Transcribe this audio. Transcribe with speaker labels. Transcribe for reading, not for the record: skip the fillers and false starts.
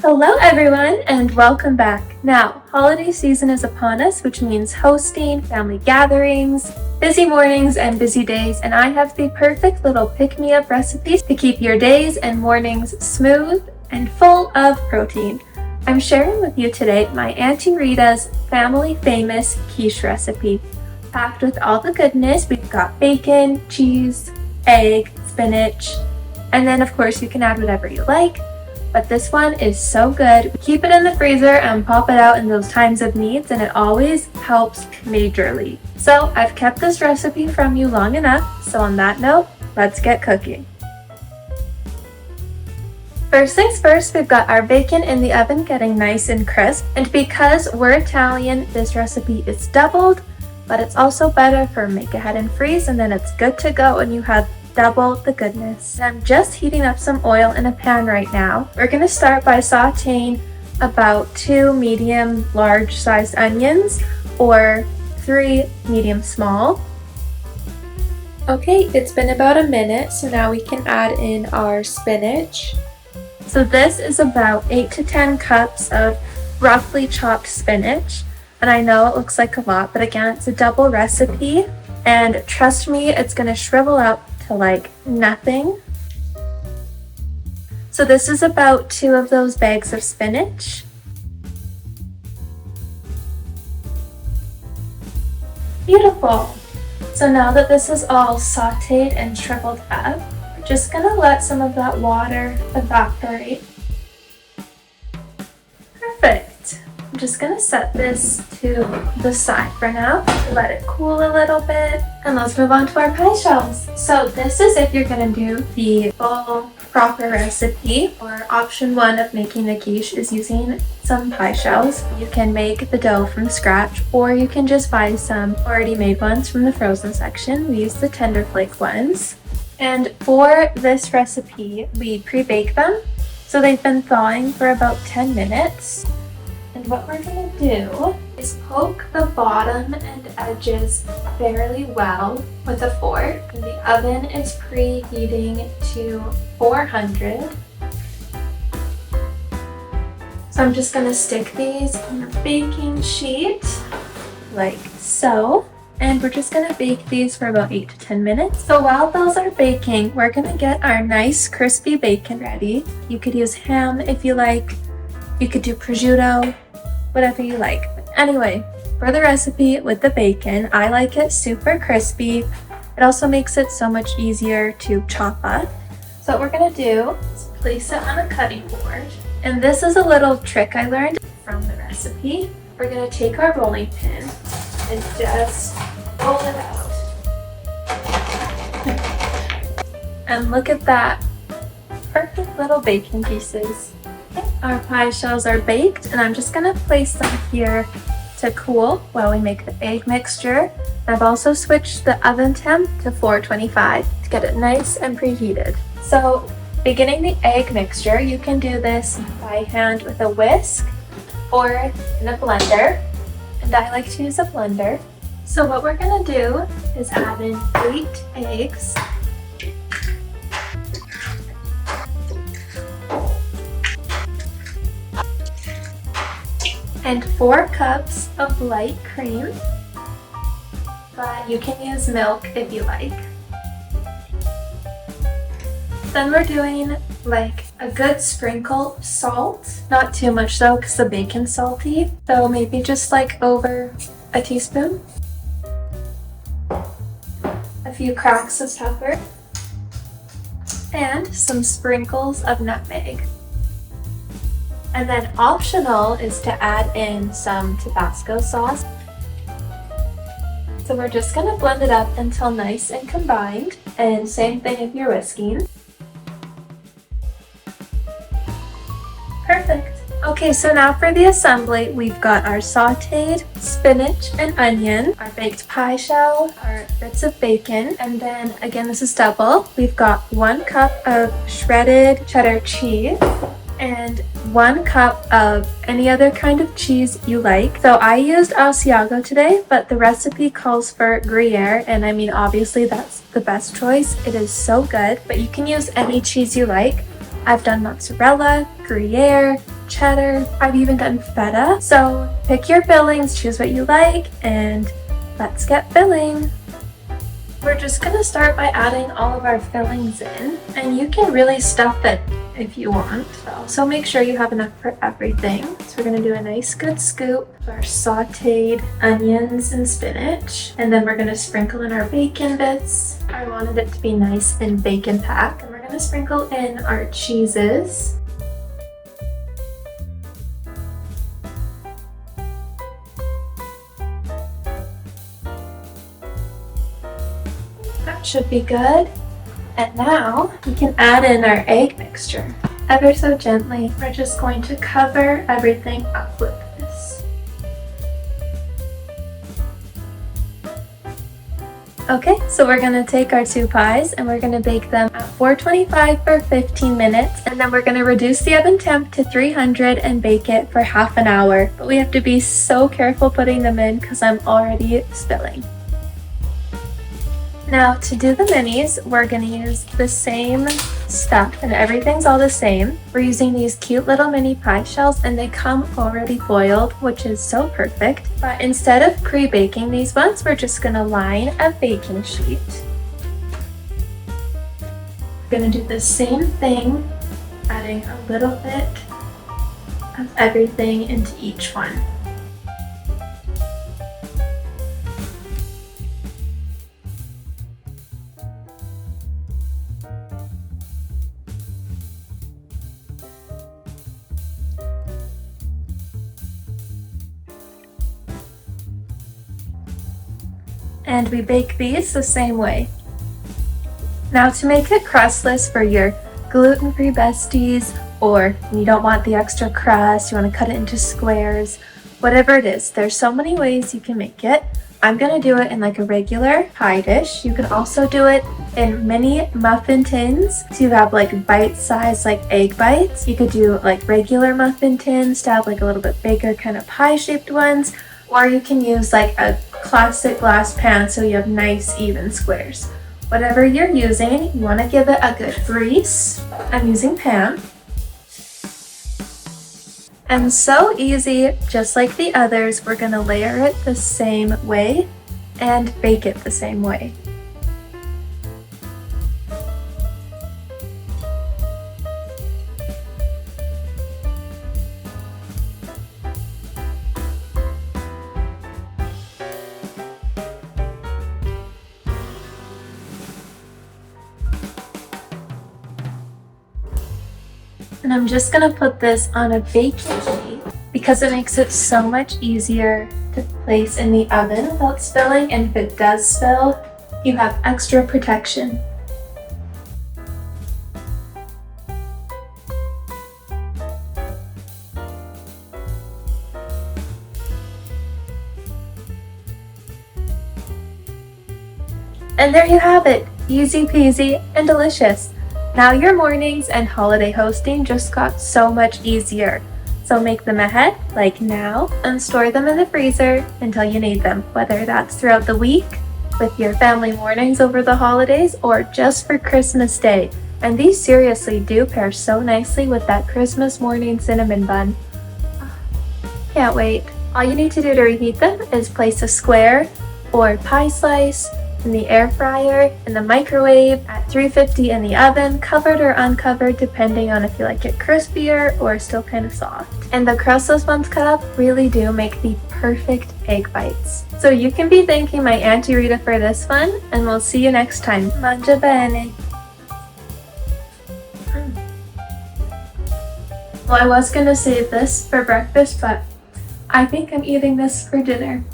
Speaker 1: Hello everyone and welcome back. Now, holiday season is upon us, which means hosting, family gatherings, busy mornings and busy days, and I have the perfect little pick-me-up recipes to keep your days and mornings smooth and full of protein. I'm sharing with you today my Aunty Rita's family famous quiche recipe. Packed with all the goodness, we've got bacon, cheese, egg, spinach, and then of course you can add whatever you like. But this one is so good. Keep it in the freezer and pop it out in those times of needs, and it always helps majorly. So I've kept this recipe from you long enough, so on that note, let's get cooking. First things first, we've got our bacon in the oven getting nice and crisp, and because we're Italian, this recipe is doubled, but it's also better for make ahead and freeze, and then it's good to go and you have double the goodness. I'm just heating up some oil in a pan right now. We're going to start by sauteing about 2 medium large sized onions or 3 medium small. Okay, it's been about a minute, so now we can add in our spinach. So this is about 8 to 10 cups of roughly chopped spinach, and I know it looks like a lot, but again, it's a double recipe, and trust me, it's going to shrivel up to like nothing. So this is about 2 of those bags of spinach. Beautiful. So now that this is all sauteed and shriveled up, we're just gonna let some of that water evaporate. Perfect. I'm just gonna set this to the side for now, let it cool a little bit, and let's move on to our pie shells. So this is if you're gonna do the full proper recipe, or option 1 of making a quiche is using some pie shells. You can make the dough from scratch, or you can just buy some already made ones from the frozen section. We use the tender flake ones. And for this recipe, we pre-bake them, so they've been thawing for about 10 minutes. And what we're going to do is poke the bottom and edges fairly well with a fork. And the oven is preheating to 400. So I'm just going to stick these on a baking sheet like so. And we're just going to bake these for about 8 to 10 minutes. So while those are baking, we're going to get our nice crispy bacon ready. You could use ham if you like. You could do prosciutto, whatever you like. But anyway, for the recipe with the bacon, I like it super crispy. It also makes it so much easier to chop up. So what we're gonna do is place it on a cutting board. And this is a little trick I learned from the recipe. We're gonna take our rolling pin and just roll it out. And look at that, perfect little bacon pieces. Our pie shells are baked, and I'm just going to place them here to cool while we make the egg mixture. I've also switched the oven temp to 425 to get it nice and preheated. So beginning the egg mixture, you can do this by hand with a whisk or in a blender, and I like to use a blender. So what we're going to do is add in 8 eggs. And 4 cups of light cream, but you can use milk if you like. Then we're doing like a good sprinkle of salt, not too much though because the bacon's salty, so maybe just like over a teaspoon. A few cracks of pepper, and some sprinkles of nutmeg. And then optional is to add in some Tabasco sauce. So we're just going to blend it up until nice and combined. And same thing if you're whisking. Perfect. Okay, so now for the assembly, we've got our sauteed spinach and onion, our baked pie shell, our bits of bacon, and then again, this is double. We've got 1 cup of shredded cheddar cheese, and 1 cup of any other kind of cheese you like. So I used asiago today, but the recipe calls for gruyere, and I mean obviously that's the best choice. It is so good, but you can use any cheese you like. I've done mozzarella, gruyere, cheddar. I've even done feta. So pick your fillings, choose what you like, and let's get filling. We're just gonna start by adding all of our fillings in, and you can really stuff it if you want. So make sure you have enough for everything. So we're gonna do a nice good scoop of our sauteed onions and spinach, and then we're gonna sprinkle in our bacon bits. I wanted it to be nice and bacon packed, and we're gonna sprinkle in our cheeses. That should be good. And now we can add in our egg mixture. Ever so gently, we're just going to cover everything up with this. Okay, so we're gonna take our 2 pies and we're gonna bake them at 425 for 15 minutes, and then we're gonna reduce the oven temp to 300 and bake it for half an hour. But we have to be so careful putting them in because I'm already spilling. Now to do the minis, we're gonna use the same stuff and everything's all the same. We're using these cute little mini pie shells and they come already foiled, which is so perfect. But instead of pre-baking these ones, we're just gonna line a baking sheet. We're gonna do the same thing, adding a little bit of everything into each one. And we bake these the same way. Now to make it crustless for your gluten-free besties, or you don't want the extra crust, you want to cut it into squares, whatever it is, there's so many ways you can make it. I'm gonna do it in like a regular pie dish. You can also do it in mini muffin tins. So you have like bite-sized like egg bites. You could do like regular muffin tins to have like a little bit bigger kind of pie-shaped ones. Or you can use like a classic glass pan so you have nice even squares. Whatever you're using, you want to give it a good grease. I'm using pan. And so easy, just like the others, we're going to layer it the same way and bake it the same way. And I'm just gonna put this on a baking sheet because it makes it so much easier to place in the oven without spilling, and if it does spill, you have extra protection. And there you have it, easy peasy and delicious. Now your mornings and holiday hosting just got so much easier. So make them ahead, like now, and store them in the freezer until you need them, whether that's throughout the week, with your family mornings over the holidays, or just for Christmas Day. And these seriously do pair so nicely with that Christmas morning cinnamon bun. Can't wait. All you need to do to reheat them is place a square or pie slice in the air fryer, in the microwave, at 350 in the oven, covered or uncovered depending on if you like it crispier or still kind of soft. And the crustless ones cut up really do make the perfect egg bites. So you can be thanking my Aunty Rita for this one, and we'll see you next time. Mangia Bene. Well, I was gonna save this for breakfast, but I think I'm eating this for dinner.